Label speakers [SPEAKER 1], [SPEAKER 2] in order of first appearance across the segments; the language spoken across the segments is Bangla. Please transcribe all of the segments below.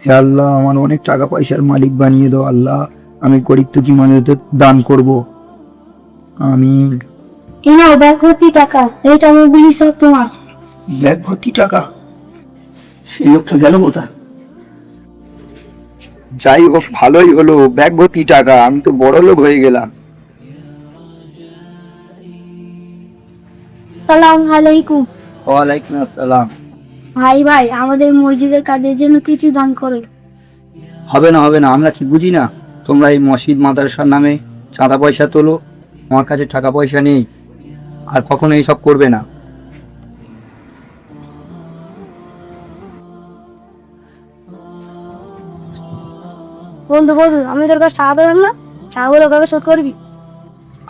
[SPEAKER 1] হে আল্লাহ, আমার অনেক টাকা পয়সার মালিক বানিয়ে দাও আল্লাহ। আমি গরিব দুঃখী মানুষদের দান করব। আমি
[SPEAKER 2] এই নাও ব্যাগ ভর্তি টাকা, এটা মোবিলি সব তোমার।
[SPEAKER 1] ব্যাগ ভর্তি টাকা? সেই লোকটা গেল কোথায়? যাই হোক, ভালোই হলো, ব্যাগ ভর্তি টাকা, আমি তো বড় লোক হয়ে গেলাম।
[SPEAKER 2] সালাম আলাইকুম।
[SPEAKER 1] ওয়ালাইকুম আসসালাম।
[SPEAKER 2] ভাই আমাদের মসজিদের কাজের জন্য কিছু দান করো।
[SPEAKER 1] হবে না, হবে না, আমরা কি বুঝি না? তোমরা এই মসজিদ মাদ্রাসার নামে চাঁদা পয়সা তোলো। আমার কাছে টাকা পয়সা নেই, আর কখনো এইসব করবে না।
[SPEAKER 2] বন্ধু আমি তোর কাছে টাকা পেলাম না, টাকাগুলো কবে শোধ করবি?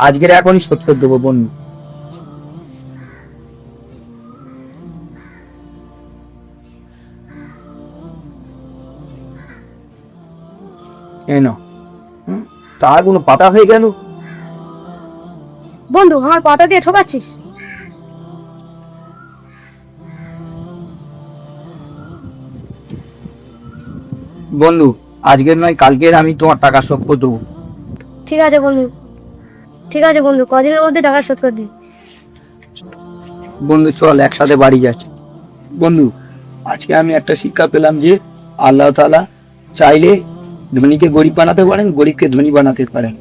[SPEAKER 1] আজকের এখনই শোধ করে দেবো বন্ধু। এই নাও। টাকাগুলো পাতা হয়ে গেল।
[SPEAKER 2] বন্ধু আমার পাতা দিয়ে ঠকাচ্ছিস।
[SPEAKER 1] বন্ধু, আজকের নয় কালকের আমি তোমার টাকা শোধ করে দেবো।
[SPEAKER 2] ঠিক আছে বন্ধু, ঠিক আছে বন্ধু, কদিনের মধ্যে টাকা শোধ করে দিই।
[SPEAKER 1] বন্ধু চল একসাথে বাড়ি যাচ্ছি। বন্ধু, আজকে আমি একটা শিক্ষা পেলাম যে আল্লাহ তাআলা চাইলে ধনীকে গরিব বানাতে পারেন, গরিবকে ধনী বানাতে পারেন।